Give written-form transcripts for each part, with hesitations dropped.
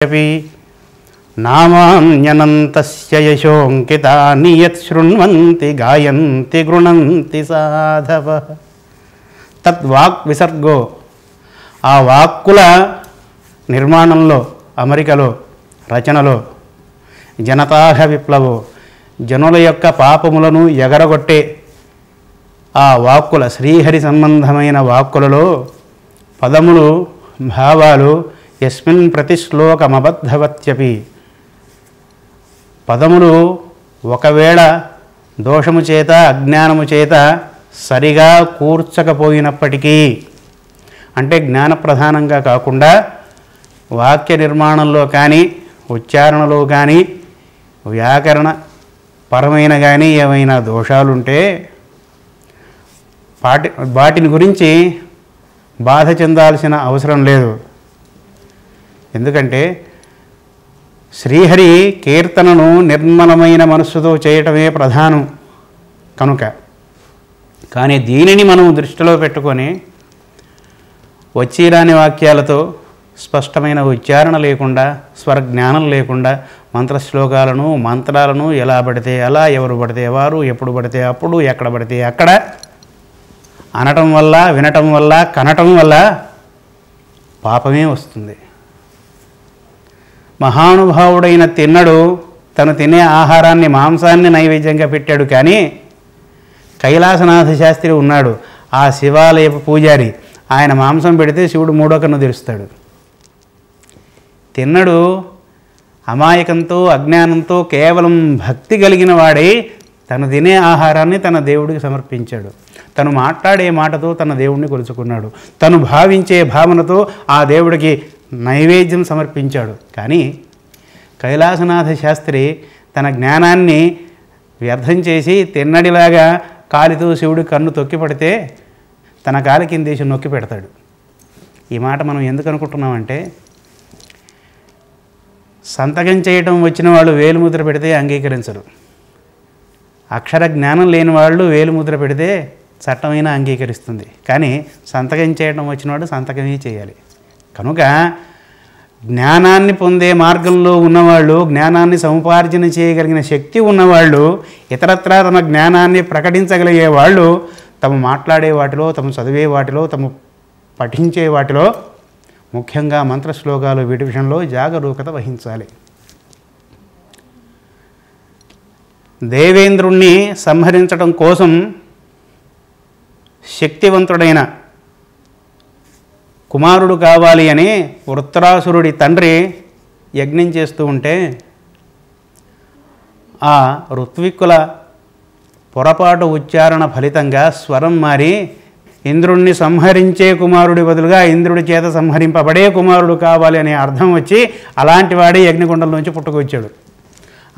अपि नामान्यनन्तस्य यशोऽङ्कितानि यत् शृण्वन्ति गायन्ति गृणन्ति साधवः తద్వాక్ విసర్గో ఆ వాక్కుల నిర్మాణంలో అమరికలో రచనలో జనతాహ విప్లవో జనుల యొక్క పాపములను ఎగరగొట్టే ఆ వాక్కుల శ్రీహరి సంబంధమైన వాక్కులలో పదములు భావాలు యస్మిన్ ప్రతిశ్లోకమబద్ధవత్యపి పదములు ఒకవేళ దోషము చేత అజ్ఞానము చేత సరిగా కూర్చకపోయినప్పటికీ అంటే జ్ఞాన ప్రధానంగా కాకుండా వాక్య నిర్మాణంలో కానీ ఉచ్చారణలో కానీ వ్యాకరణ పరమైన కానీ ఏమైనా దోషాలుంటే వాటిని గురించి బాధ చెందాల్సిన అవసరం లేదు. ఎందుకంటే శ్రీహరి కీర్తనను నిర్మలమైన మనస్సుతో చేయటమే ప్రధానం కనుక. కానీ దీనిని మనం దృష్టిలో పెట్టుకొని వచ్చిరాని వాక్యాలతో స్పష్టమైన ఉచ్చారణ లేకుండా స్వరజ్ఞానం లేకుండా మంత్రశ్లోకాలను మంత్రాలను ఎలా పడితే అలా ఎవరు పడితే వారు ఎప్పుడు పడితే అప్పుడు ఎక్కడ పడితే అక్కడ అనటం వల్ల వినటం వల్ల కనటం వల్ల పాపమే వస్తుంది. మహానుభావుడైన తిన్నడు తను తినే ఆహారాన్ని మాంసాన్ని నైవేద్యంగా పెట్టాడు. కానీ కైలాసనాథ శాస్త్రి ఉన్నాడు, ఆ శివాలయపు పూజారి. ఆయన మాంసం పెడితే శివుడు మూడో కన్ను తెరుస్తాడు. తిన్నడు అమాయకంతో అజ్ఞానంతో కేవలం భక్తి కలిగిన వాడై తను తినే ఆహారాన్ని తన దేవుడికి సమర్పించాడు. తను మాట్లాడే మాటతో తన దేవుడిని కొలుచుకున్నాడు. తను భావించే భావనతో ఆ దేవుడికి నైవేద్యం సమర్పించాడు. కానీ కైలాసనాథ శాస్త్రి తన జ్ఞానాన్ని వ్యర్థం చేసి తిన్నడిలాగా కాలితో శివుడి కన్ను తొక్కి పడితే తన కాలి కిందేసి నొక్కి పెడతాడు. ఈ మాట మనం ఎందుకు అనుకుంటున్నామంటే సంతకం చేయటం వచ్చిన వాళ్ళు వేలుముద్ర పెడితే అంగీకరించరు. అక్షర జ్ఞానం లేని వాళ్ళు వేలుముద్ర పెడితే చట్టమైనా అంగీకరిస్తుంది. కానీ సంతకం చేయడం వచ్చినవాడు సంతకమే చేయాలి. కనుక జ్ఞానాన్ని పొందే మార్గంలో ఉన్నవాళ్ళు, జ్ఞానాన్ని సముపార్జన చేయగలిగిన శక్తి ఉన్నవాళ్ళు, ఇతరత్రా తమ జ్ఞానాన్ని ప్రకటించగలిగే వాళ్ళు తమ మాట్లాడే వాటిలో, తమ చదివే వాటిలో, తమ పఠించే వాటిలో ముఖ్యంగా మంత్రశ్లోకాలు వీటి విషయంలో జాగరూకత వహించాలి. దేవేంద్రుణ్ణి సంహరించడం కోసం శక్తివంతుడైన కుమారుడు కావాలి అని వృత్రాసురుడి తండ్రి యజ్ఞం చేస్తూ ఉంటే ఆ ఋత్విక్కుల పొరపాటు ఉచ్చారణ ఫలితంగా స్వరం మారి ఇంద్రుణ్ణి సంహరించే కుమారుడి బదులుగా ఇంద్రుడి చేత సంహరింపబడే కుమారుడు కావాలి అనే అర్థం వచ్చి అలాంటి వాడే యజ్ఞకుండంలోంచి పుట్టుకొచ్చాడు.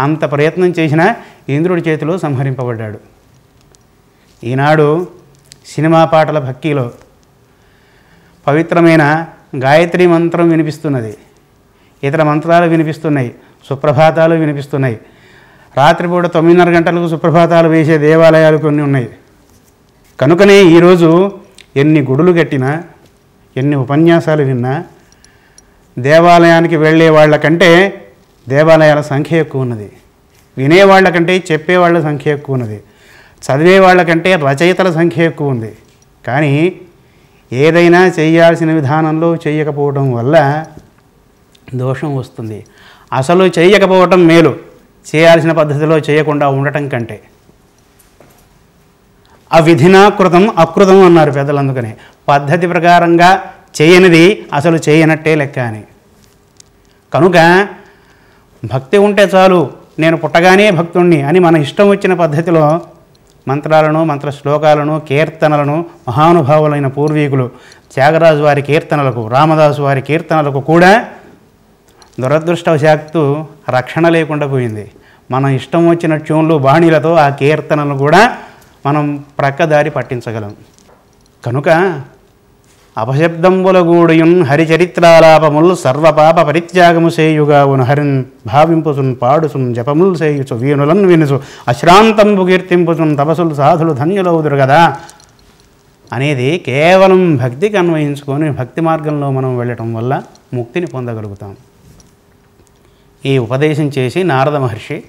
అంత ప్రయత్నం చేసినా ఇంద్రుడి చేతిలో సంహరింపబడ్డాడు. ఈనాడు సినిమా పాటల భక్తిలో పవిత్రమైన గాయత్రి మంత్రం వినిపిస్తున్నది, ఇతర మంత్రాలు వినిపిస్తున్నాయి, సుప్రభాతాలు వినిపిస్తున్నాయి. రాత్రిపూట 9:30 గంటలకు సుప్రభాతాలు వేసే దేవాలయాలు కొన్ని ఉన్నాయి. కనుకనే ఈరోజు ఎన్ని గుడులు కట్టినా, ఎన్ని ఉపన్యాసాలు విన్నా దేవాలయానికి వెళ్ళే వాళ్ళకంటే దేవాలయాల సంఖ్య ఎక్కువ ఉన్నది, వినేవాళ్ళ కంటే చెప్పేవాళ్ళ సంఖ్య ఎక్కువ ఉన్నది, చదివే వాళ్ళకంటే రచయితల సంఖ్య ఎక్కువ ఉంది. కానీ ఏదైనా చేయాల్సిన విధానంలో చేయకపోవడం వల్ల దోషం వస్తుంది. అసలు చేయకపోవటం మేలు, చేయాల్సిన పద్ధతిలో చేయకుండా ఉండటం కంటే. అవిధినాకృతం అకృతం అన్నారు పెద్దలు. అందుకనే పద్ధతి ప్రకారంగా చేయనిది అసలు చేయనట్టే లెక్క అని. కనుక భక్తి ఉంటే చాలు, నేను పుట్టగానే భక్తుణ్ణి అని మన ఇష్టం వచ్చిన పద్ధతిలో మంత్రాలను, మంత్రశ్లోకాలను, కీర్తనలను మహానుభావులైన పూర్వీకులు త్యాగరాజు వారి కీర్తనలకు, రామదాసు వారి కీర్తనలకు కూడా దురదృష్టవశాత్తు రక్షణ లేకుండా పోయింది. మనం ఇష్టం వచ్చిన ట్యూన్లు బాణీలతో ఆ కీర్తనలు కూడా మనం ప్రక్కదారి పట్టించగలం. కనుక అపశబ్దంబులగూడియున్ హరిచరిత్రాలాపముల్ సర్వపాప పరిత్యాగము సేయుగావును హరిన్ భావింపుసున్ పాడుసున్ జపముల్ సేయుచు వీణులను వినుసు అశ్రాంతంబు కీర్తింపుసున్ తపసులు సాధులు ధన్యులవుదురు కదా అనేది కేవలం భక్తికి అన్వయించుకొని భక్తి మార్గంలో మనం వెళ్ళటం వల్ల ముక్తిని పొందగలుగుతాం. ఈ ఉపదేశం చేసి నారద మహర్షి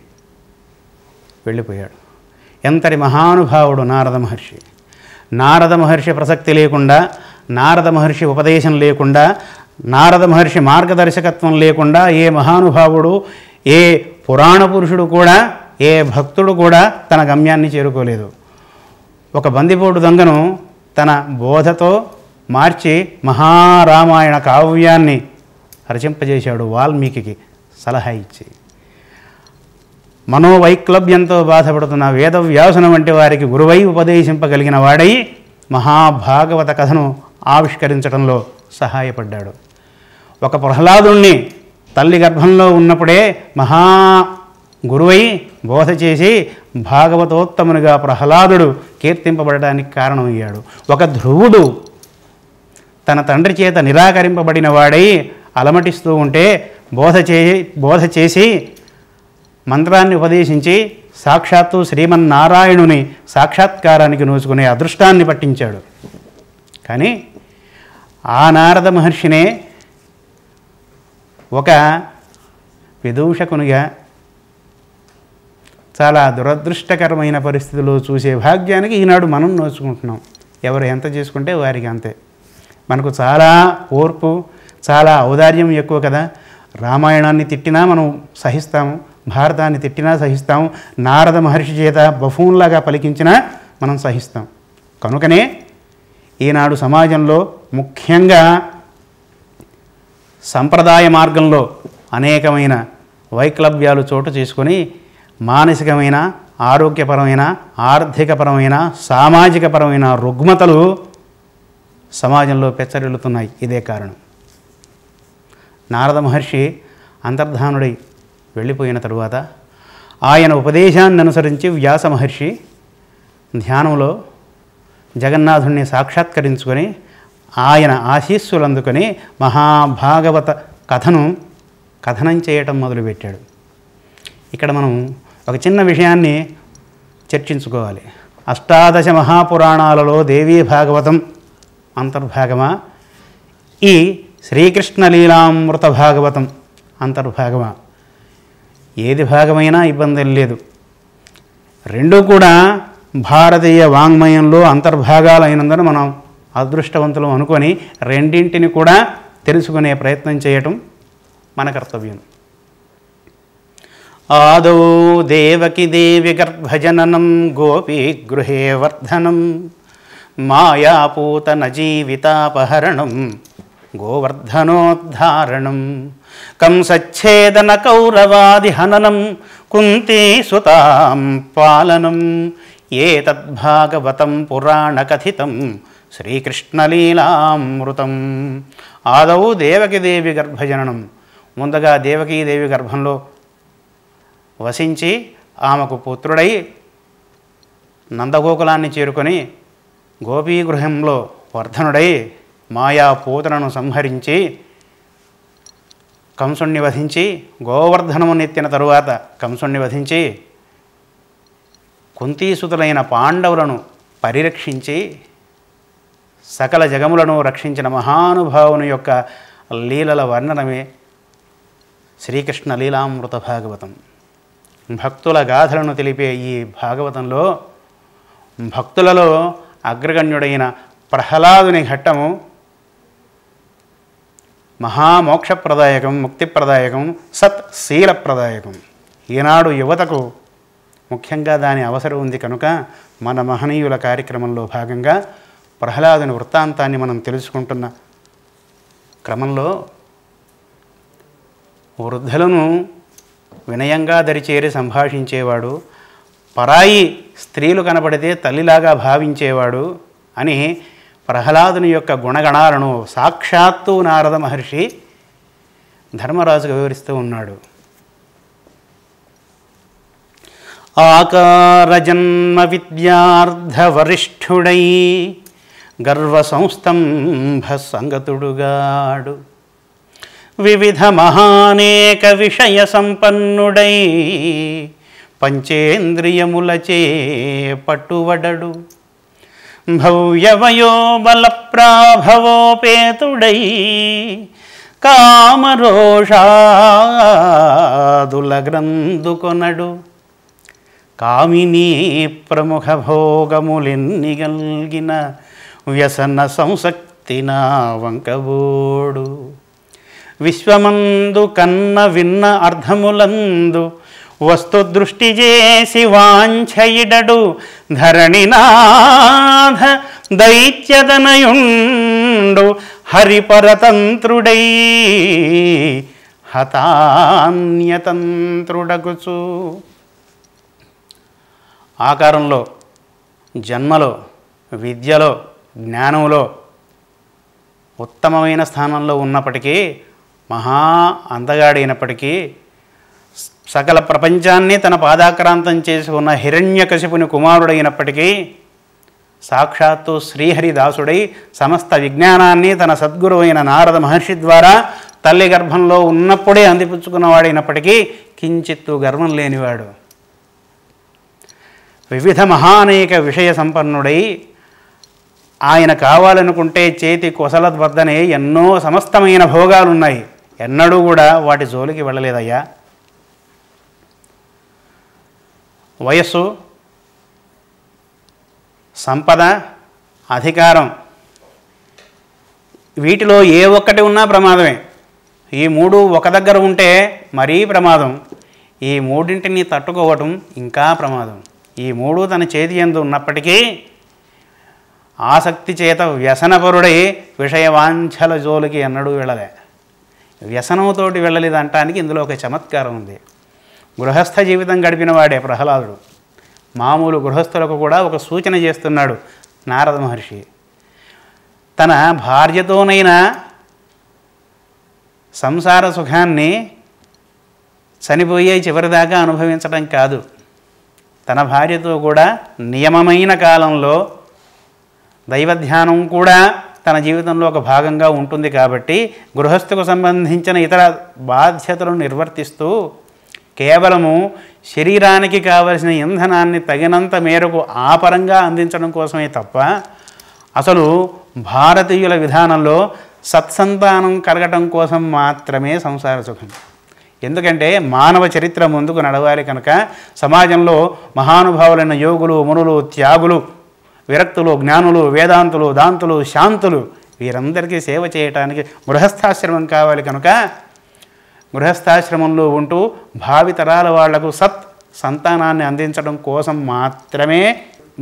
వెళ్ళిపోయాడు. ఎంతటి మహానుభావుడు నారద మహర్షి! నారద మహర్షి ప్రసక్తి లేకుండా, నారద మహర్షి ఉపదేశం లేకుండా, నారద మహర్షి మార్గదర్శకత్వం లేకుండా ఏ మహానుభావుడు, ఏ పురాణ పురుషుడు కూడా, ఏ భక్తుడు కూడా తన గమ్యాన్ని చేరుకోలేదు. ఒక బందిపోటు దొంగను తన బోధతో మార్చి మహారామాయణ కావ్యాన్ని రచింపజేశాడు వాల్మీకి సలహా ఇచ్చి. మనోవైక్లభ్యంతో బాధపడుతున్న వేదవ్యాసుని వంటి వారికి గురువై ఉపదేశింపగలిగిన వాడై మహాభాగవత కథను ఆవిష్కరించడంలో సహాయపడ్డాడు. ఒక ప్రహ్లాదుణ్ణి తల్లి గర్భంలో ఉన్నప్పుడే మహా గురువై బోధ చేసి భాగవతోత్తమునిగా ప్రహ్లాదుడు కీర్తింపబడడానికి కారణమయ్యాడు. ఒక ధ్రువుడు తన తండ్రి చేత నిరాకరింపబడిన వాడై అలమటిస్తూ ఉంటే బోధ చేసి మంత్రాన్ని ఉపదేశించి సాక్షాత్తు శ్రీమన్నారాయణుని సాక్షాత్కారానికి నోచుకునే అదృష్టాన్ని పట్టించాడు. కానీ ఆ నారద మహర్షినే ఒక విదూషకునిగా చాలా దురదృష్టకరమైన పరిస్థితుల్లో చూసే భాగ్యానికి ఈనాడు మనం నోచుకుంటున్నాం. ఎవరు ఎంత చేసుకుంటే వారికి అంతే. మనకు చాలా ఓర్పు, చాలా ఔదార్యం ఎక్కువ కదా. రామాయణాన్ని తిట్టినా మనం సహిస్తాము, భారతాన్ని తిట్టినా సహిస్తాము, నారద మహర్షి చేత బఫూన్లాగా పలికించినా మనం సహిస్తాం. కనుకనే ఈనాడు సమాజంలో ముఖ్యంగా సంప్రదాయ మార్గంలో అనేకమైన వైక్లభ్యాలు చోటు చేసుకొని మానసికమైన, ఆరోగ్యపరమైన, ఆర్థికపరమైన, సామాజికపరమైన రుగ్మతలు సమాజంలో పెచ్చరిల్లుతున్నాయి. ఇదే కారణం. నారద మహర్షి అంతర్ధానుడై వెళ్ళిపోయిన తరువాత ఆయన ఉపదేశాన్ని అనుసరించి వ్యాస మహర్షి ధ్యానంలో జగన్నాథుణ్ణి సాక్షాత్కరించుకొని ఆయన ఆశీస్సులు అందుకొని మహాభాగవత కథనం చేయటం మొదలుపెట్టాడు. ఇక్కడ మనం ఒక చిన్న విషయాన్ని చర్చించుకోవాలి. అష్టాదశ మహాపురాణాలలో దేవీ భాగవతం అంతర్భాగమా, ఈ శ్రీకృష్ణ లీలామృత భాగవతం అంతర్భాగమా? ఏది భాగమైనా ఇబ్బంది లేదు. రెండూ కూడా భారతీయ వాంగ్మయంలో అంతర్భాగాలైనందున మనం అదృష్టవంతులం అనుకొని రెండింటిని కూడా తెలుసుకునే ప్రయత్నం చేయటం మన కర్తవ్యం. ఆదౌ దేవకి దేవి గర్భజననం గోపీగృహే వర్ధనం మాయాపూతన జీవితాపహరణం గోవర్ధనోద్ధారణం కంసచ్ఛేదన కౌరవాది హననం కుంతీసుతాం పాలనం ఏతద్భాగవతం పురాణకథితం శ్రీకృష్ణలీలామృతం. ఆదౌ దేవకీదేవి గర్భజననం, ముందుగా దేవకీదేవి గర్భంలో వసించి ఆమెకు పుత్రుడై నందగోకులాన్ని చేరుకొని గోపీగృహంలో వర్ధనుడై మాయాపూతనను సంహరించి కంసుణ్ణి వధించి గోవర్ధనము నెత్తిన తరువాత కంసుణ్ణి వధించి కుంతీసుతులైన పాండవులను పరిరక్షించి సకల జగములను రక్షించిన మహానుభావుని యొక్క లీలల వర్ణనమే శ్రీకృష్ణ లీలామృత భాగవతం. భక్తుల గాథలను తెలిపే ఈ భాగవతంలో భక్తులలో అగ్రగణ్యుడైన ప్రహ్లాదుని ఘట్టము మహామోక్షప్రదాయకం, ముక్తిప్రదాయకం, సత్శీలప్రదాయకం. ఈనాడు యువతకు ముఖ్యంగా దాని అవసరం ఉంది కనుక మన మహనీయుల కార్యక్రమంలో భాగంగా ప్రహ్లాదుని వృత్తాంతాన్ని మనం తెలుసుకుంటున్న క్రమంలో వృద్ధులను వినయంగా దరిచేరి సంభాషించేవాడు, పరాయి స్త్రీలు కనబడితే తల్లిలాగా భావించేవాడు అని ప్రహ్లాదుని యొక్క గుణగణాలను సాక్షాత్తు నారద మహర్షి ధర్మరాజుకు వివరిస్తూ ఉన్నాడు. ఆకారజన్మ విద్యార్థ వరిష్ఠుడై గర్వ సంస్తంభ సంగతుడుగాడు వివిధ మహానేక విషయ సంపన్నుడై పంచేంద్రియములచే పట్టువడడు భవ్యవయో బల ప్రాభవోపేతుడై కామరోషాదిభ్య భోగాదుల గ్రంథుకొనడు కామినీ ప్రముఖ భోగములెన్నిగల్గిన వ్యసన సంసక్తి నా వంకబోడు విశ్వమందు కన్న విన్న అర్థములందు వస్తు దృష్టి చేసి వాంఛయిడడు ధరణినాథ దైత్యదనయుండు హరిపరతంత్రుడై హతాన్యతంత్రుడగుచు ఆకారంలో, జన్మలో, విద్యలో, జ్ఞానంలో ఉత్తమమైన స్థానంలో ఉన్నప్పటికీ, మహా అందగాడైనప్పటికీ, సకల ప్రపంచాన్ని తన పాదాక్రాంతం చేసి ఉన్న హిరణ్యకశిపుని కుమారుడైనప్పటికీ, సాక్షాత్తు శ్రీహరిదాసుడై సమస్త విజ్ఞానాన్ని తన సద్గురువైన నారద మహర్షి ద్వారా తల్లి గర్భంలో ఉన్నప్పుడే అందిపుచ్చుకున్నవాడైనప్పటికీ కించిత్తు గర్వం లేనివాడు, వివిధ మహానేక విషయ సంపన్నుడై ఆయన కావాలనుకుంటే చేతి కొసలద్వద్దనే ఎన్నో సమస్తమైన భోగాలున్నాయి, ఎన్నడూ కూడా వాటి జోలికి వెళ్ళలేదయ్యా. వయస్సు, సంపద, అధికారం వీటిలో ఏ ఒక్కటి ఉన్నా ప్రమాదమే. ఈ మూడు ఒక దగ్గర ఉంటే మరీ ప్రమాదం, ఈ మూడింటిని తట్టుకోవటం ఇంకా ప్రమాదం. ఈ మూడు తన చేతి యందు ఉన్నప్పటికీ ఆసక్తి చేత వ్యసనపరుడై విషయవాంఛల జోలికి ఎన్నడూ వెళ్ళలే. వ్యసనంతోటి వెళ్ళలేదంటానికి ఇందులో ఒక చమత్కారం ఉంది. గృహస్థ జీవితం గడిపిన వాడే ప్రహ్లాదుడు. మామూలు గృహస్థులకు కూడా ఒక సూచన చేస్తున్నాడు నారద మహర్షి. తన భార్యతోనైనా సంసార సుఖాన్ని చనిపోయే చివరిదాకా అనుభవించడం కాదు, తన భార్యతో కూడా నియమమైన కాలంలో దైవధ్యానం కూడా తన జీవితంలో ఒక భాగంగా ఉంటుంది. కాబట్టి గృహస్థుకు సంబంధించిన ఇతర బాధ్యతలను నిర్వర్తిస్తూ కేవలము శరీరానికి కావలసిన ఇంధనాన్ని తగినంత మేరకు ఆపరంగా అందించడం కోసమే తప్ప అసలు భారతీయుల విధానంలో సత్సంతానం కలగటం కోసం మాత్రమే సంసార సుఖం. ఎందుకంటే మానవ చరిత్ర ముందుకు నడవాలి కనుక సమాజంలో మహానుభావులైన యోగులు, మునులు, త్యాగులు, విరక్తులు, జ్ఞానులు, వేదాంతులు, దాంతులు, శాంతులు వీరందరికీ సేవ చేయటానికి గృహస్థాశ్రమం కావాలి కనుక గృహస్థాశ్రమంలో ఉంటూ భావితరాల వాళ్లకు సంతానాన్ని అందించడం కోసం మాత్రమే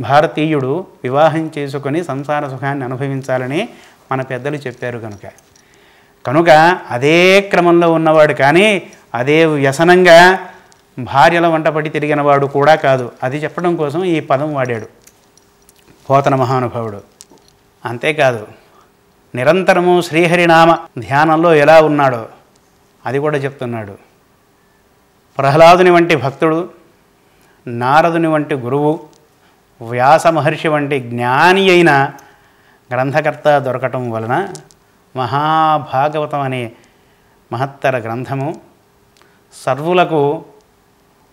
భారతీయుడు వివాహం చేసుకొని సంసార సుఖాన్ని అనుభవించాలని మన పెద్దలు చెప్పారు. కనుక అదే క్రమంలో ఉన్నవాడు కానీ అదే వ్యసనంగా భార్యల వంటపడి తిరిగినవాడు కూడా కాదు. అది చెప్పడం కోసం ఈ పదం వాడాడు పోతన మహానుభావుడు. అంతేకాదు నిరంతరము శ్రీహరినామ ధ్యానంలో ఎలా ఉన్నాడో అది కూడా చెప్తున్నాడు. ప్రహ్లాదుని వంటి భక్తుడు, నారదుని వంటి గురువు, వ్యాస మహర్షి వంటి జ్ఞాని అయిన గ్రంథకర్త దొరకటం వలన మహాభాగవతం అనే మహత్తర గ్రంథము సర్వులకు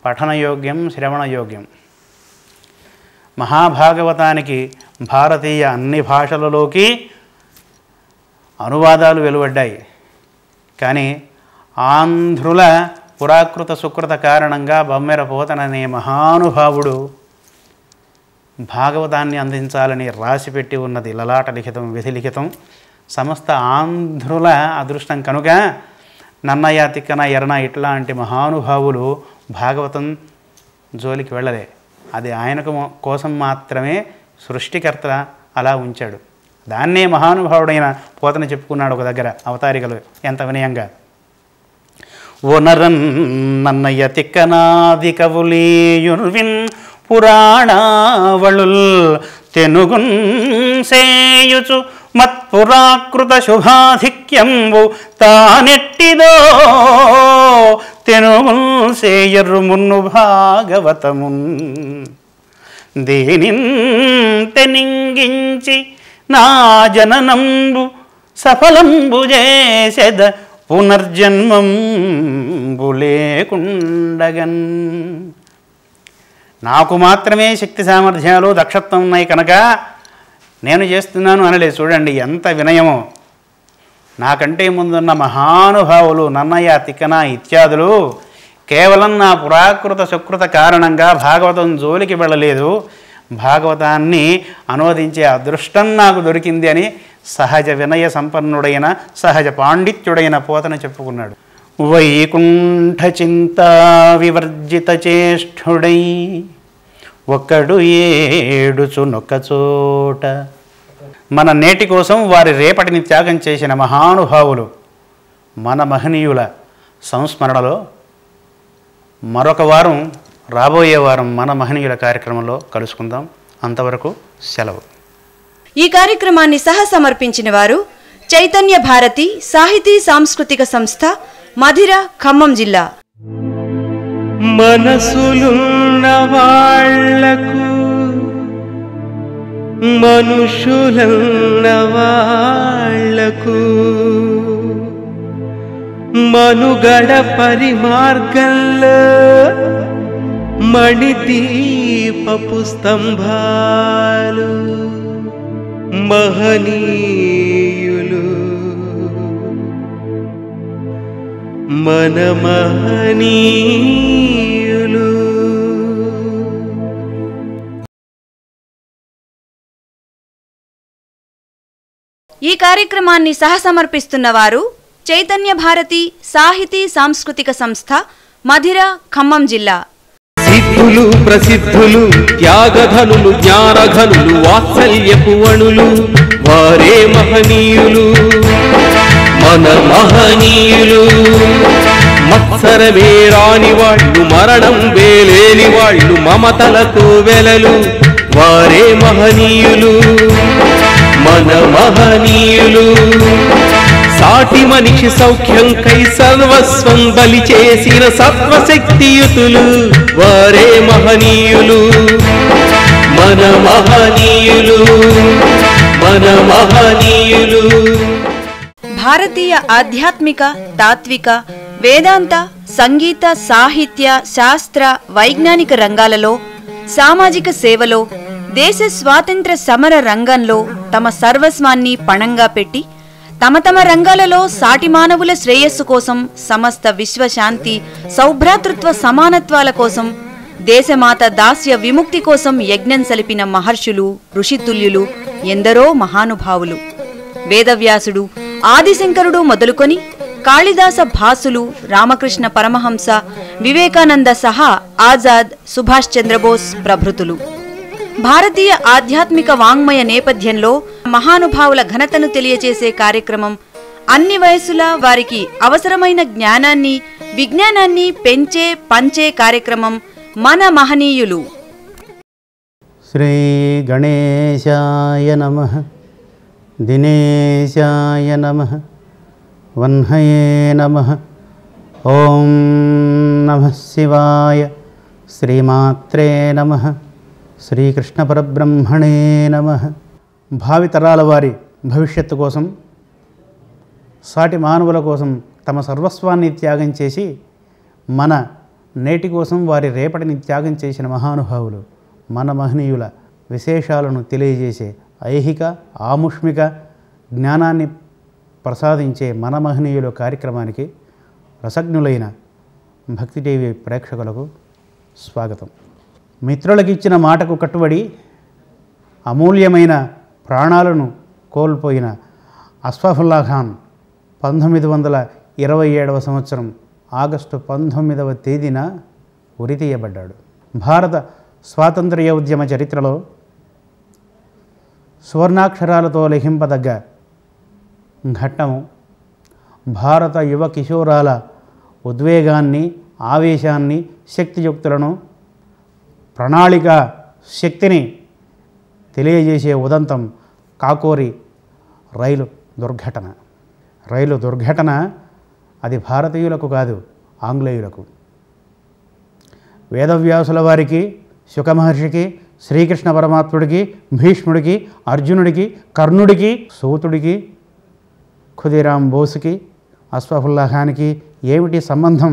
పఠనయోగ్యం, శ్రవణయోగ్యం. మహాభాగవతానికి భారతీయ అన్ని భాషలలోకి అనువాదాలు వెలువడ్డాయి. కానీ ఆంధ్రుల పురాకృత సుకృత కారణంగా బమ్మెర పోతననే మహానుభావుడు భాగవతాన్ని అందించాలని రాసిపెట్టి ఉన్నది లలాట లిఖితం, విధి లిఖితం. సమస్త ఆంధ్రుల అదృష్టం కనుక నన్నయ్య, తిక్కన, ఎర్న ఇట్లాంటి మహానుభావులు భాగవతం జోలికి వెళ్ళలే. అది ఆయనకు కోసం మాత్రమే సృష్టికర్త అలా ఉంచాడు. దాన్నే మహానుభావుడైన పోతన చెప్పుకున్నాడు ఒక దగ్గర అవతారికలు ఎంత వినయంగా. ఓ నరన్ నన్నయ్య తిక్కనాది కవులీయుర్విన్ పురాణావళుల్ తెనుగున్ సేయుచు మత్పురాకృత శుభాధిక్యంబు తానెట్టిదో తెనుగున్ సేయరు మున్ను భాగవతమున్ దేనిన్ తెనింగించి నా జననంబు సఫలంబు చేసెద పునర్జన్మంబు లేకుండగన్. నాకు మాత్రమే శక్తి సామర్థ్యాలు, దక్షత్వం ఉన్నాయి కనుక నేను చేస్తున్నాను అనలే. చూడండి ఎంత వినయమో. నాకంటే ముందున్న మహానుభావులు నన్నయ్య, తిక్కన ఇత్యాదులు కేవలం నా పురాకృత సుకృత కారణంగా భాగవతం జోలికి వెళ్ళలేదు, భాగవతాన్ని అనువదించే అదృష్టం నాకు దొరికింది అని సహజ వినయ సంపన్నుడైన సహజ పాండిత్యుడైన పోతన చెప్పుకున్నాడు. వైకుంఠ చింతా వివర్జిత చేష్ఠుడై ఒక్కడు ఏడుచునొక్క చోట. మన నేటి కోసం వారి రేపటిని త్యాగం చేసిన మహానుభావులు మన మహనీయుల సంస్మరణలో మరొక వారం, రాబోయే వారం మన మహనీయుల కార్యక్రమంలో కలుసుకుందాం. అంతవరకు సెలవు. ఈ కార్యక్రమాన్ని సమర్పించిన వారు చైతన్య భారతి సాహితీ సాంస్కృతిక సంస్థ, మధిర, ఖమ్మం జిల్లా. మనసులున్న వాళ్లకు మనుషులన్న వాళ్లకు మనుగడ పరిమార్గంలో మణిదీపపు స్తంభాలు మహనీయులు మన మహనీయులు. ఈ కార్యక్రమాన్ని సమర్పిస్తున్న వారు చైతన్య భారతి సాహితీ సాంస్కృతిక సంస్థ, మధిర, ఖమ్మం జిల్లా. సిద్ధులు ప్రసిద్ధులు త్యాగధనులు జ్ఞానఘనులు వాత్సల్యపు వణులు వారే మహనీయులు మన మహనీయులు. మత్సరమే రాని వాళ్ళు, మరణం వేలేని వాళ్ళు, మమతలకు వెలలు వారే మహనీయులు మన మహనీయులు. సాటి మనిషి సౌఖ్యం కై సర్వస్వం బలి చేసిన సత్వశక్తియుతులు వారే మహనీయులు మన మహనీయులు మన మహనీయులు. భారతీయ ఆధ్యాత్మిక, తాత్విక, వేదాంత, సంగీత, సాహిత్య, శాస్త్ర, వైజ్ఞానిక రంగాలలో, సామాజిక సేవలో, దేశ స్వాతంత్ర సమర రంగంలో తమ సర్వస్వాన్ని పణంగా పెట్టి తమ తమ రంగాలలో సాటి మానవుల శ్రేయస్సు కోసం, సమస్త విశ్వశాంతి, సౌభ్రాతృత్వ సమానత్వాల కోసం, దేశమాత దాస్య విముక్తి కోసం యజ్ఞం సలిపిన మహర్షులు, ఋషితుల్యులు ఎందరో మహానుభావులు. వేదవ్యాసుడు, ఆదిశంకరుడు మొదలుకొని కాళిదాస భాసులు, రామకృష్ణ పరమహంస, వివేకానంద సహా ఆజాద్, సుభాష్ చంద్రబోస్ ప్రభృతులు. భారతీయ ఆధ్యాత్మిక వాంగ్మయ నేపథ్యంలో మహానుభావుల ఘనతను తెలియజేసే కార్యక్రమం, అన్ని వయసుల వారికి అవసరమైన జ్ఞానాన్ని, విజ్ఞానాన్ని పెంచే పంచే కార్యక్రమం మన మహనీయులు. శ్రీ గణేశాయ నమః, దినేశాయ నమః, వన్హయే నమః. ఓం నమః శివాయ. శ్రీమాత్రే నమః. శ్రీకృష్ణ పరబ్రహ్మణే నమః. భావితరాల వారి భవిష్యత్తు కోసం, సాటి మానవుల కోసం తమ సర్వస్వాన్ని త్యాగం చేసి మన నేటి కోసం వారి రేపటిని త్యాగం చేసిన మహానుభావులు మన మహనీయుల విశేషాలను తెలియజేసే ఐహిక, ఆముష్మిక జ్ఞానాన్ని ప్రసాదించే మన మహనీయుల కార్యక్రమానికి రసజ్ఞులైన భక్తి టీవీ ప్రేక్షకులకు స్వాగతం. మిత్రులకు ఇచ్చిన మాటకు కట్టుబడి అమూల్యమైన ప్రాణాలను కోల్పోయిన అస్ఫాఫుల్లా ఖాన్ 1927వ సంవత్సరం ఆగస్టు 19వ తేదీన ఉరితీయబడ్డాడు. భారత స్వాతంత్ర్య ఉద్యమ చరిత్రలో సువర్ణాక్షరాలతో లిఖింపదగ్గ ఘట్టము. భారత యువ కిషోరాల ఉద్వేగాన్ని, ఆవేశాన్ని, శక్తియుక్తులను, ప్రణాళిక శక్తిని తెలియజేసే ఉదంతం కాకోరి రైలు దుర్ఘటన. రైలు దుర్ఘటన అది భారతీయులకు కాదు, ఆంగ్లేయులకు. వేదవ్యాసుల వారికి, శుకమహర్షికి, శ్రీకృష్ణ పరమాత్ముడికి, భీష్ముడికి, అర్జునుడికి, కర్ణుడికి, సూతుడికి, ఖుదీరాం బోస్కి, అస్ఫాఫుల్లా ఖాన్కి ఏమిటి సంబంధం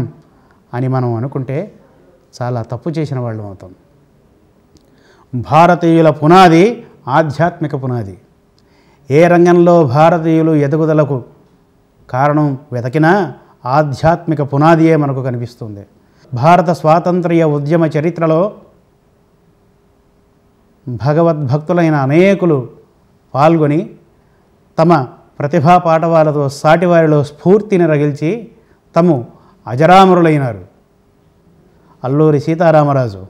అని మనం అనుకుంటే చాలా తప్పు చేసిన వాళ్ళు అవుతాం. భారతీయుల పునాది ఆధ్యాత్మిక పునాది. ఏ రంగంలో భారతీయులు ఎదుగుదలకు కారణం వెతకినా ఆధ్యాత్మిక పునాదియే మనకు కనిపిస్తుంది. భారత స్వాతంత్ర్య ఉద్యమ చరిత్రలో భగవద్భక్తులైన అనేకులు పాల్గొని తమ ప్రతిభా పాటవాలతో సాటివారిలో స్ఫూర్తిని రగిల్చి తము అజరామరులైనారు. అల్లూరి సీతారామరాజు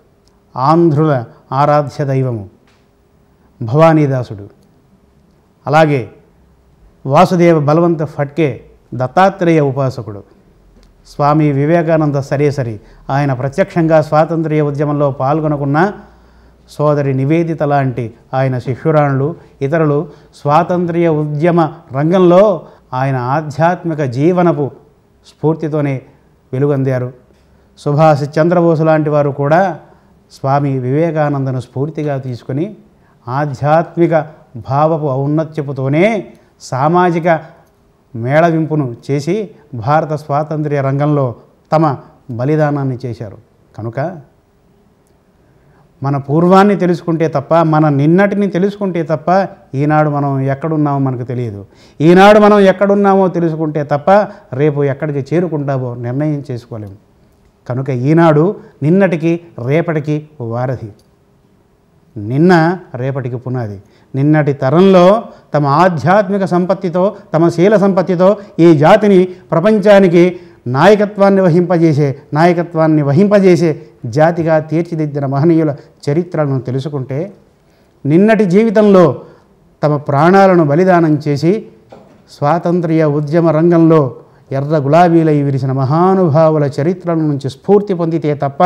ఆంధ్రుల ఆరాధ్య దైవము, భవానీదాసుడు, అలాగే వాసుదేవ బలవంత ఫడ్కే దత్తాత్రేయ ఉపాసకుడు, స్వామి వివేకానంద సరేసరి ఆయన ప్రత్యక్షంగా స్వాతంత్ర్య ఉద్యమంలో పాల్గొనకున్న సోదరి నివేదిత లాంటి ఆయన శిష్యురాణులు, ఇతరులు స్వాతంత్ర్య ఉద్యమ రంగంలో ఆయన ఆధ్యాత్మిక జీవనపు స్ఫూర్తితోనే వెలుగొందారు. సుభాష్ చంద్రబోసు లాంటి వారు కూడా స్వామి వివేకానందను స్ఫూర్తిగా తీసుకొని ఆధ్యాత్మిక భావపు ఔన్నత్యపుతోనే సామాజిక మేళవింపును చేసి భారత స్వాతంత్ర్య రంగంలో తమ బలిదానాన్ని చేశారు. కనుక మన పూర్వాన్ని తెలుసుకుంటే తప్ప, మన నిన్నటిని తెలుసుకుంటే తప్ప ఈనాడు మనం ఎక్కడున్నామో మనకు తెలియదు. ఈనాడు మనం ఎక్కడున్నామో తెలుసుకుంటే తప్ప రేపు ఎక్కడికి చేరుకుంటామో నిర్ణయం చేసుకోలేము. కనుక ఈనాడు నిన్నటికి రేపటికి వారధి, నిన్న రేపటికి పునాది. నిన్నటి తరంలో తమ ఆధ్యాత్మిక సంపత్తితో, తమ శీల సంపత్తితో ఈ జాతిని ప్రపంచానికి నాయకత్వాన్ని వహింపజేసే జాతిగా తీర్చిదిద్దిన మహనీయుల చరిత్రలను తెలుసుకుంటే, నిన్నటి జీవితంలో తమ ప్రాణాలను బలిదానం చేసి స్వాతంత్ర్య ఉద్యమ రంగంలో ఎర్ర గులాబీలై విరిసిన మహానుభావుల చరిత్రల నుంచి స్ఫూర్తి పొందితే తప్ప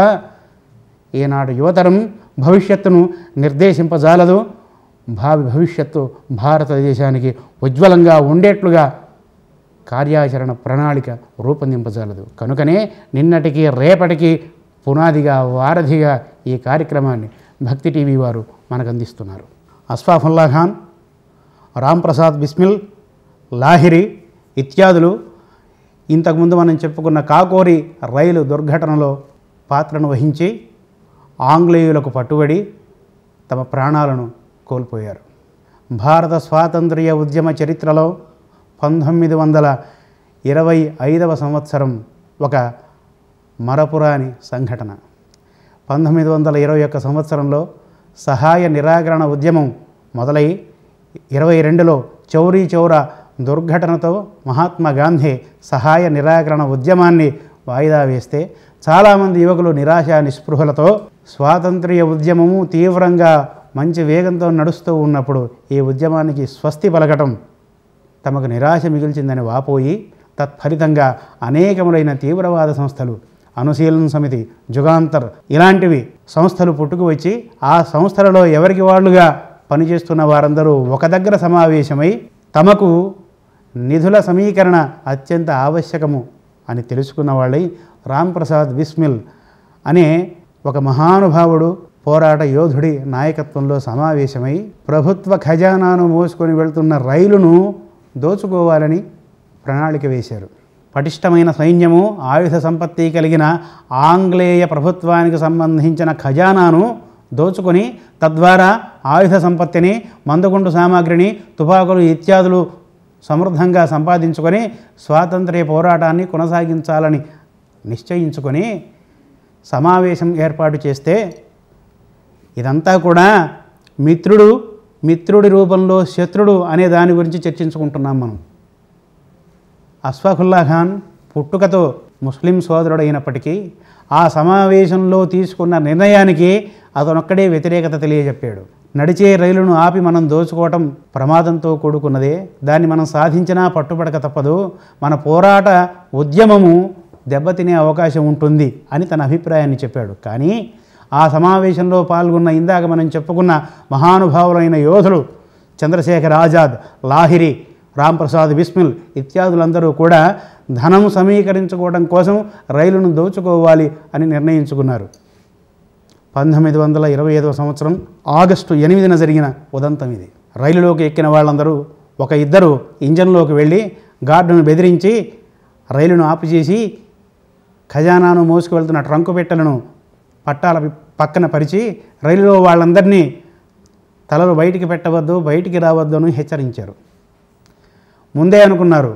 ఈనాడు యువతరం భవిష్యత్తును నిర్దేశింపజాలదు. భావి భవిష్యత్తు భారతదేశానికి ఉజ్వలంగా ఉండేట్లుగా కార్యాచరణ ప్రణాళిక రూపొందింపజాలదు. కనుకనే నిన్నటికి రేపటికి పునాదిగా, వారధిగా ఈ కార్యక్రమాన్ని భక్తి టీవీ వారు మనకు అందిస్తున్నారు. అస్ఫాఫుల్లా ఖాన్, రాంప్రసాద్ బిస్మిల్, లాహిరి ఇత్యాదులు ఇంతకుముందు మనం చెప్పుకున్న కాకోరి రైలు దుర్ఘటనలో పాత్రను వహించి ఆంగ్లేయులకు పట్టుబడి తమ ప్రాణాలను కోల్పోయారు. భారత స్వాతంత్ర్య ఉద్యమ చరిత్రలో 1925వ సంవత్సరం ఒక మరపురాని సంఘటన. 1921 సంవత్సరంలో సహాయ నిరాకరణ ఉద్యమం మొదలై 22లో చౌరీ చౌరా దుర్ఘటనతో మహాత్మా గాంధీ సహాయ నిరాకరణ ఉద్యమాన్ని వాయిదా వేస్తే చాలామంది యువకులు నిరాశ నిస్పృహలతో స్వాతంత్ర్య ఉద్యమము తీవ్రంగా మంచి వేగంతో నడుస్తూ ఉన్నప్పుడు ఈ ఉద్యమానికి స్వస్తి పలకటం తమకు నిరాశ మిగిల్చిందని వాపోయి తత్ఫలితంగా అనేకములైన తీవ్రవాద సంస్థలు, అనుశీలన సమితి, జుగాంతర్ ఇలాంటివి సంస్థలు పుట్టుకు వచ్చి ఆ సంస్థలలో ఎవరికి వాళ్ళుగా పనిచేస్తున్న వారందరూ ఒక దగ్గర సమావేశమై తమకు నిధుల సమీకరణ అత్యంత ఆవశ్యకము అని తెలుసుకున్న వాళ్ళై రాంప్రసాద్ బిస్మిల్ అనే ఒక మహానుభావుడు, పోరాట యోధుడి నాయకత్వంలో సమావేశమై ప్రభుత్వ ఖజానాను మోసుకొని వెళ్తున్న రైలును దోచుకోవాలని ప్రణాళిక వేశారు. పటిష్టమైన సైన్యము, ఆయుధ సంపత్తి కలిగిన ఆంగ్లేయ ప్రభుత్వానికి సంబంధించిన ఖజానాను దోచుకొని తద్వారా ఆయుధ సంపత్తిని, మందుగుండు సామాగ్రిని, తుపాకులు ఇత్యాదులు సమృద్ధంగా సంపాదించుకొని స్వాతంత్ర్య పోరాటాన్ని కొనసాగించాలని నిశ్చయించుకొని సమావేశం ఏర్పాటు చేస్తే ఇదంతా కూడా మిత్రుడి రూపంలో శత్రుడు అనే దాని గురించి చర్చించుకుంటున్నాం మనం. అస్ఫాకుల్లా ఖాన్ పుట్టుకతో ముస్లిం సోదరుడైనప్పటికీ ఆ సమావేశంలో తీసుకున్న నిర్ణయానికి అతనొక్కడే వ్యతిరేకత తెలియజెప్పాడు. నడిచే రైలును ఆపి మనం దోచుకోవటం ప్రమాదంతో కూడుకున్నదే, దాన్ని మనం సాధించినా పట్టుబడక తప్పదు, మన పోరాట ఉద్యమము దెబ్బతినే అవకాశం ఉంటుంది అని తన అభిప్రాయాన్ని చెప్పాడు. కానీ ఆ సమావేశంలో పాల్గొన్న ఇందాక మనం చెప్పుకున్న మహానుభావులైన యోధులు చంద్రశేఖర్ ఆజాద్, లాహిరి, రాంప్రసాద్ బిస్మిల్ ఇత్యాదులందరూ కూడా ధనం సమీకరించుకోవడం కోసం రైలును దోచుకోవాలి అని నిర్ణయించుకున్నారు. 1925వ సంవత్సరం ఆగస్టు 8న జరిగిన ఉదంతం ఇది. రైలులోకి ఎక్కిన వాళ్ళందరూ ఇద్దరు ఇంజన్లోకి వెళ్ళి గార్డును బెదిరించి రైలును ఆపుచేసి ఖజానాను మోసుకు వెళ్తున్న ట్రంకు పెట్టెలను పట్టాల పక్కన పరిచి రైలులో వాళ్ళందరినీ తలలు బయటికి పెట్టవద్దు, బయటికి రావద్దు అని హెచ్చరించారు. ముందే అనుకున్నారు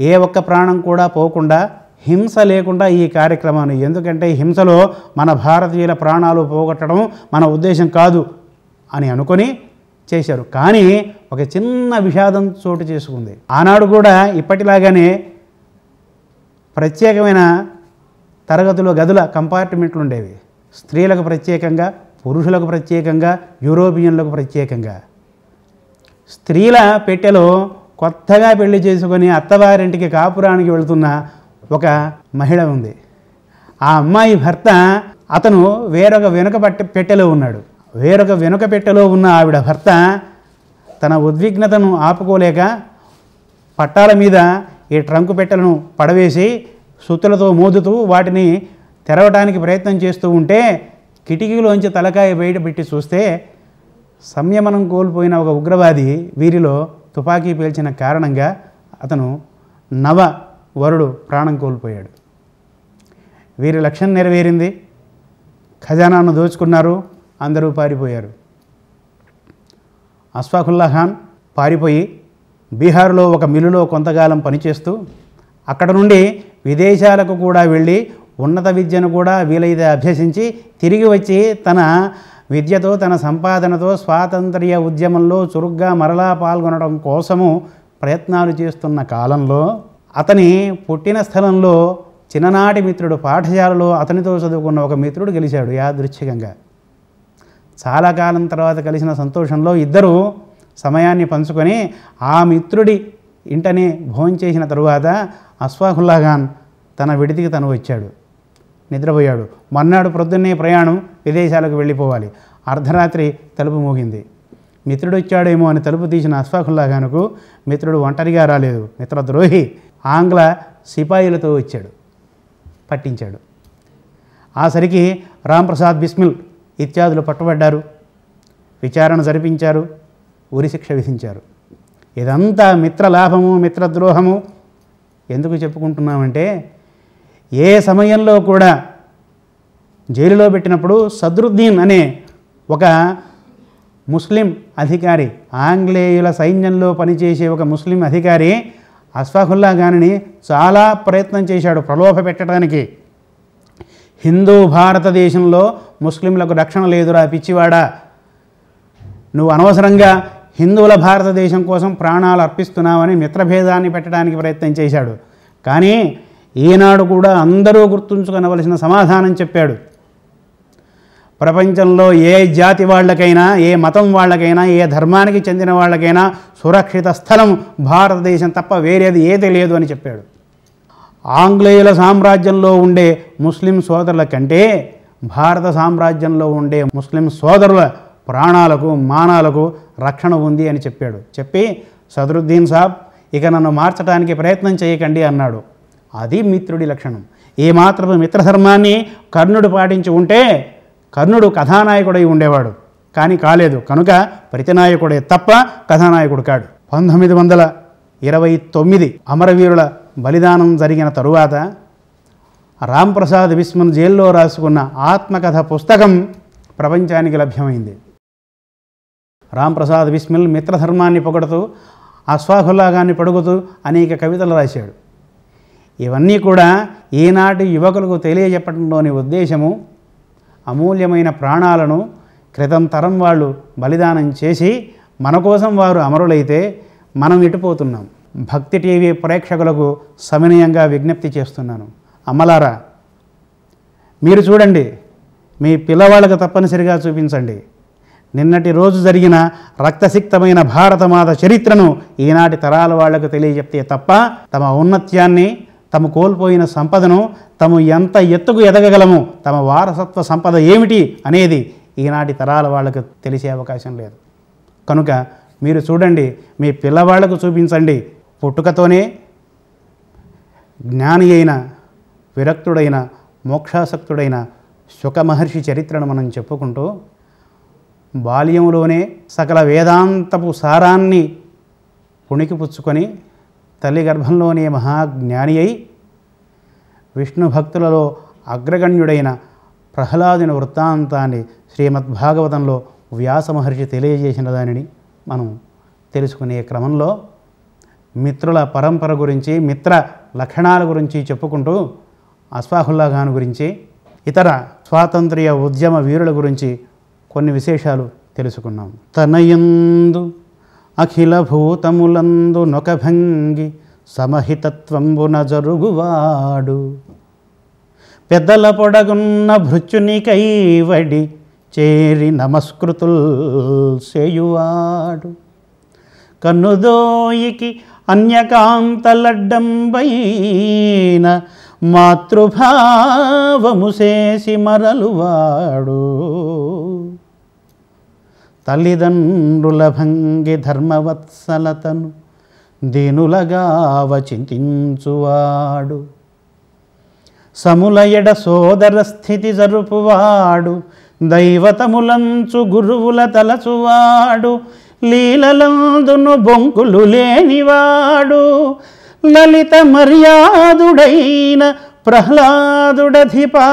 ఏ ఒక్క ప్రాణం కూడా పోకుండా హింస లేకుండా ఈ కార్యక్రమాన్ని, ఎందుకంటే హింసలో మన భారతీయుల ప్రాణాలు పోగొట్టడం మన ఉద్దేశం కాదు అని అనుకొని చేశారు. కానీ ఒక చిన్న విషాదం చోటు చేసుకుంది. ఆనాడు కూడా ఇప్పటిలాగానే ప్రత్యేకమైన తరగతులు గదుల కంపార్ట్మెంట్లు ఉండేవి. స్త్రీలకు ప్రత్యేకంగా, పురుషులకు ప్రత్యేకంగా, యూరోపియన్లకు ప్రత్యేకంగా. స్త్రీల పెట్టెలో కొత్తగా పెళ్లి చేసుకొని అత్తవారింటికి కాపురానికి వెళుతున్న ఒక మహిళ ఉంది. ఆ అమ్మాయి భర్త అతను వేరొక వెనుక పెట్టెలో ఉన్నాడు. వేరొక వెనుక పెట్టెలో ఉన్న ఆవిడ భర్త తన ఉద్విగ్నతను ఆపుకోలేక పట్టాల మీద ఈ ట్రంకు పెట్టెలను పడవేసి సుత్తులతో మోదుతూ వాటిని తెరవడానికి ప్రయత్నం చేస్తూ ఉంటే కిటికీలోంచి తలకాయ బయట పెట్టి చూస్తే సంయమనం కోల్పోయిన ఒక ఉగ్రవాది వీరిలో తుపాకీ పేల్చిన కారణంగా అతను నవ వరుడు ప్రాణం కోల్పోయాడు. వీరి లక్ష్యం నెరవేరింది. ఖజానాను దోచుకున్నారు. అందరూ పారిపోయారు. అష్ఫాకుల్లా ఖాన్ పారిపోయి బీహార్లో ఒక మిల్లులో కొంతకాలం పనిచేస్తూ అక్కడ నుండి విదేశాలకు కూడా వెళ్ళి ఉన్నత విద్యను కూడా వీలైతే అభ్యసించి తిరిగి వచ్చి తన విద్యతో, తన సంపాదనతో స్వాతంత్ర్య ఉద్యమంలో చురుగ్గా మరలా పాల్గొనడం కోసము ప్రయత్నాలు చేస్తున్న కాలంలో అతని పుట్టిన స్థలంలో చిన్ననాటి మిత్రుడు, పాఠశాలలో అతనితో చదువుకున్న ఒక మిత్రుడు గెలిచాడు యాదృచ్ఛికంగా. చాలా కాలం తర్వాత కలిసిన సంతోషంలో ఇద్దరు సమయాన్ని పంచుకొని ఆ మిత్రుడి ఇంటనే భోంచేసిన తరువాత అష్ఫాకుల్లా ఖాన్ తన విడిదికి తను వచ్చాడు. నిద్రపోయాడు. మర్నాడు ప్రొద్దున్నే ప్రయాణం, విదేశాలకు వెళ్ళిపోవాలి. అర్ధరాత్రి తలుపు మోగింది. మిత్రుడు వచ్చాడేమో అని తలుపు తీసిన అష్ఫాకుల్లా ఖాన్కు మిత్రుడు ఒంటరిగా రాలేదు. మిత్రద్రోహి ఆంగ్ల సిపాయిలతో వచ్చాడు, పట్టించాడు. ఆ సరికి రాంప్రసాద్ బిస్మిల్ ఇత్యాదులు పట్టుబడ్డారు. విచారణ జరిపించారు. ఉరిశిక్ష విధించారు. ఇదంతా మిత్రలాభము, మిత్రద్రోహము ఎందుకు చెప్పుకుంటున్నామంటే ఏ సమయంలో కూడా జైలులో పెట్టినప్పుడు సద్రుద్దీన్ అనే ఒక ముస్లిం అధికారి, ఆంగ్లేయుల సైన్యంలో పనిచేసే ఒక ముస్లిం అధికారి అష్ఫాకుల్లా ఖాన్ని చాలా ప్రయత్నం చేశాడు ప్రలోభ పెట్టడానికి. హిందూ భారతదేశంలో ముస్లింలకు రక్షణ లేదురా పిచ్చివాడా, నువ్వు అనవసరంగా హిందువుల భారతదేశం కోసం ప్రాణాలు అర్పిస్తున్నావని మిత్రభేదాన్ని పెట్టడానికి ప్రయత్నం చేశాడు. కానీ ఈనాడు కూడా అందరూ గుర్తుంచుకొనవలసిన సమాధానం చెప్పాడు. ప్రపంచంలో ఏ జాతి వాళ్ళకైనా, ఏ మతం వాళ్ళకైనా, ఏ ధర్మానికి చెందిన వాళ్ళకైనా సురక్షిత స్థలం భారతదేశం తప్ప వేరేది ఏదీ లేదు అని చెప్పాడు. ఆంగ్లేయుల సామ్రాజ్యంలో ఉండే ముస్లిం సోదరుల కంటే భారత సామ్రాజ్యంలో ఉండే ముస్లిం సోదరుల ప్రాణాలకు, మానాలకు రక్షణ ఉంది అని చెప్పాడు. చెప్పి సదరుద్దీన్ సాబ్ ఇక నన్ను మార్చడానికి ప్రయత్నం చేయకండి అన్నాడు. అది మిత్రుడి లక్షణం. ఏ మాత్రము మిత్రధర్మాన్ని కర్ణుడు పాటించి ఉంటే కర్ణుడు కథానాయకుడై ఉండేవాడు. కానీ కాలేదు కనుక ప్రతినాయకుడే తప్ప కథానాయకుడు కాడు. 1929 అమరవీరుల బలిదానం జరిగిన తరువాత రాంప్రసాద్ బిస్మిల్ జైల్లో రాసుకున్న ఆత్మకథ పుస్తకం ప్రపంచానికి లభ్యమైంది. రాంప్రసాద్ బిస్మిల్ మిత్రధర్మాన్ని పొగడుతూ, అష్ఫాకుల్లా ఖాన్ని పొడుగుతూ అనేక కవితలు రాశాడు. ఇవన్నీ కూడా ఈనాటి యువకులకు తెలియజెప్పడంలోని ఉద్దేశము అమూల్యమైన ప్రాణాలను క్రితం తరం వాళ్ళు బలిదానం చేసి మన కోసం వారు అమరులైతే మనం ఇటుపోతున్నాం. భక్తి టీవీ ప్రేక్షకులకు సవినయంగా విజ్ఞప్తి చేస్తున్నాను. అమ్మలారా, మీరు చూడండి, మీ పిల్లవాళ్ళకు తప్పనిసరిగా చూపించండి. నిన్నటి రోజు జరిగిన రక్తసిక్తమైన భారతమాత చరిత్రను ఈనాటి తరాల వాళ్లకు తెలియజెప్తే తప్ప తమ ఔన్నత్యాన్ని, తమ కోల్పోయిన సంపదను, తాము ఎంత ఎత్తుకు ఎదగగలము, తమ వారసత్వ సంపద ఏమిటి అనేది ఈనాటి తరాల వాళ్లకు తెలిసే అవకాశం లేదు. కనుక మీరు చూడండి, మీ పిల్లవాళ్లకు చూపించండి. పుట్టుకతోనే జ్ఞాని అయిన, విరక్తుడైన, మోక్షాసక్తుడైన శుకమహర్షి చరిత్రను మనం చెప్పుకుంటూ బాల్యంలోనే సకల వేదాంతపు సారాన్ని పుణికిపుచ్చుకొని తల్లి గర్భంలోనే మహాజ్ఞాని అయి విష్ణు భక్తులలో అగ్రగణ్యుడైన ప్రహ్లాదుని వృత్తాంతాన్ని శ్రీమద్భాగవతంలో వ్యాస మహర్షి తెలియజేసిన దానిని మనం తెలుసుకునే క్రమంలో మిత్రుల పరంపర గురించి, మిత్ర లక్షణాల గురించి చెప్పుకుంటూ అస్ఫాకుల్లా ఖాన్ గురించి, ఇతర స్వాతంత్ర్య ఉద్యమ వీరుల గురించి కొన్ని విశేషాలు తెలుసుకున్నాం. తనయందు అఖిల భూతములందు నొకభంగి సమహితత్వంబున జరుగువాడు, పెద్దల పొడగున్న భృత్యునికైవడి చేరి నమస్కృతుల్ చేయువాడు, కన్నుదోయికి అన్యకాంతలడ్డంబైన మాతృభావము చేసి మరలువాడు, తల్లిదండ్రుల భంగి ధర్మవత్సలతను దీనులగావ చింతించువాడు, సములయడ సోదర స్థితి జరుపువాడు, దైవతములంచు గురువుల తలచువాడు, లీలలందును బొంకులు లేనివాడు, లలిత మర్యాదుడైన ప్రహ్లాదుడధిపా.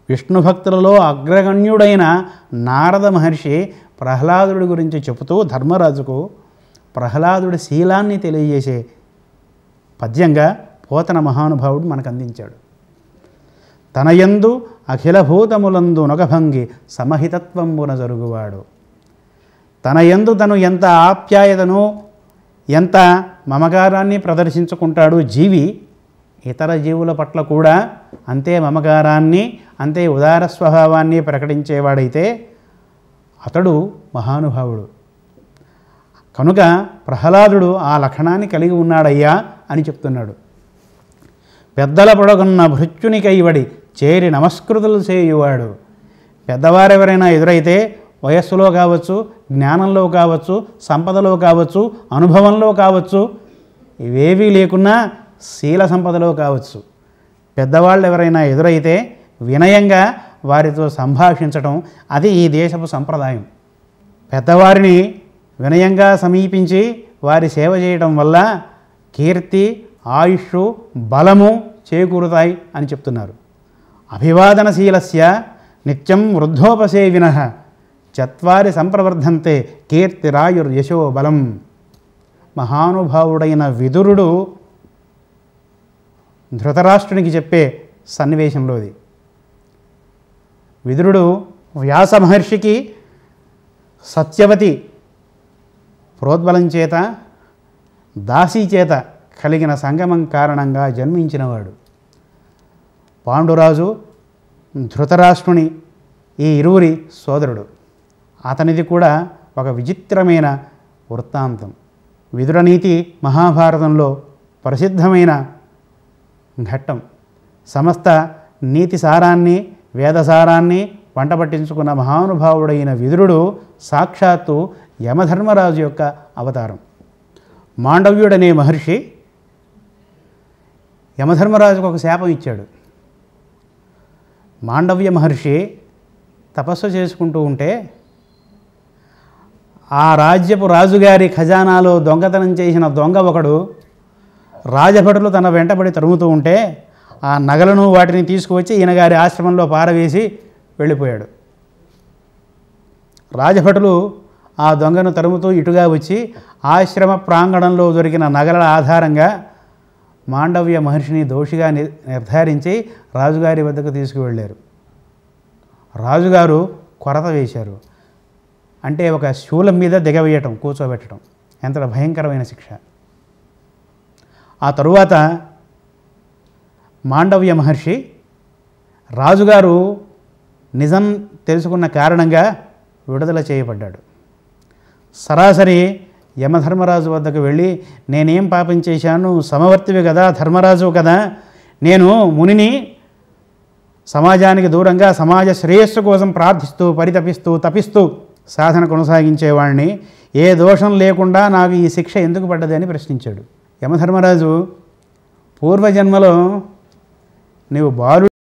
విష్ణు భక్తులలో అగ్రగణ్యుడైన నారద మహర్షి ప్రహ్లాదుడి గురించి చెబుతూ ధర్మరాజుకు ప్రహ్లాదుడి శీలాన్ని తెలియజేసే పద్యంగా పోతన మహానుభావుడు మనకు అందించాడు. తనయందు అఖిలభూతములందు నొకభంగి సమహితత్వంబున జరుగువాడు. తనయందు తను ఎంత ఆప్యాయతను, ఎంత మమకారాన్ని ప్రదర్శించుకుంటాడు జీవి, ఇతర జీవుల పట్ల కూడా అంతే మమకారాన్ని, అంతే ఉదార స్వభావాన్ని ప్రకటించేవాడైతే అతడు మహానుభావుడు. కనుక ప్రహ్లాదుడు ఆ లక్షణాన్ని కలిగి ఉన్నాడయ్యా అని చెప్తున్నాడు. పెద్దల పొడగున్న భృత్యునికైవడి చేరి నమస్కృతులు చేయువాడు. పెద్దవారెవరైనా ఎదురైతే వయస్సులో కావచ్చు, జ్ఞానంలో కావచ్చు, సంపదలో కావచ్చు, అనుభవంలో కావచ్చు, ఇవేవీ లేకున్నా శీల సంపదలో కావచ్చు, పెద్దవాళ్ళు ఎవరైనా ఎదురైతే వినయంగా వారితో సంభాషించటం అది ఈ దేశపు సంప్రదాయం. పెద్దవారిని వినయంగా సమీపించి వారి సేవ చేయటం వల్ల కీర్తి, ఆయుష్, బలము చేకూరుతాయి అని చెప్తున్నారు. అభివాదనశీలస్య నిత్యం వృద్ధోపసేవినః చత్వారి సంప్రవర్ధంతే కీర్తిరాయుర్యశో బలం. మహానుభావుడైన విదురుడు ధృతరాష్ట్రునికి చెప్పే సన్నివేశంలోది. విదురుడు వ్యాస మహర్షికి సత్యవతి ప్రోద్బలం చేత, దాసీ చేత కలిగిన సంగమం కారణంగా జన్మించినవాడు. పాండురాజు ధృతరాష్ట్రుని ఈ ఇరువురి సోదరుడు. అతనిది కూడా ఒక విచిత్రమైన వృత్తాంతం. విదురనీతి మహాభారతంలో ప్రసిద్ధమైన ఘట్టం. సమస్త నీతి సారాన్ని, వేదసారాన్ని వంట పట్టించుకున్న మహానుభావుడైన విదురుడు సాక్షాత్తు యమధర్మరాజు యొక్క అవతారం. మాండవ్యుడనే మహర్షి యమధర్మరాజుకు ఒక శాపం ఇచ్చాడు. మాండవ్య మహర్షి తపస్సు చేసుకుంటూ ఉంటే ఆ రాజ్యపు రాజుగారి ఖజానాలో దొంగతనం చేసిన దొంగ ఒకడు రాజభటులు తన వెంటబడి తరుముతూ ఉంటే ఆ నగలను వాటిని తీసుకువచ్చి ఈయనగారి ఆశ్రమంలో పారవేసి వెళ్ళిపోయాడు. రాజభటులు ఆ దొంగను తరుముతూ ఇటుగా వచ్చి ఆశ్రమ ప్రాంగణంలో దొరికిన నగల ఆధారంగా మాండవ్య మహర్షిని దోషిగా నిర్ధారించి రాజుగారి వద్దకు తీసుకువెళ్ళారు. రాజుగారు కొరత వేశారు. అంటే ఒక శూలం మీద దిగవేయటం, కూర్చోబెట్టడం. ఎంత భయంకరమైన శిక్ష. ఆ తరువాత మాండవ్య మహర్షి రాజుగారు నిజం తెలుసుకున్న కారణంగా విడుదల చేయబడ్డాడు. సరాసరి యమధర్మరాజు వద్దకు వెళ్ళి, నేనేం పాపం చేశాను, సమవర్తివి కదా, ధర్మరాజు కదా, నేను మునిని సమాజానికి దూరంగా సమాజ శ్రేయస్సు కోసం ప్రార్థిస్తూ, పరితపిస్తూ, తపిస్తూ సాధన కొనసాగించేవాడిని, ఏ దోషం లేకుండా నాకు ఈ శిక్ష ఎందుకు పడ్డది అని ప్రశ్నించాడు. యమధర్మరాజు, పూర్వజన్మలో నీవు బాలు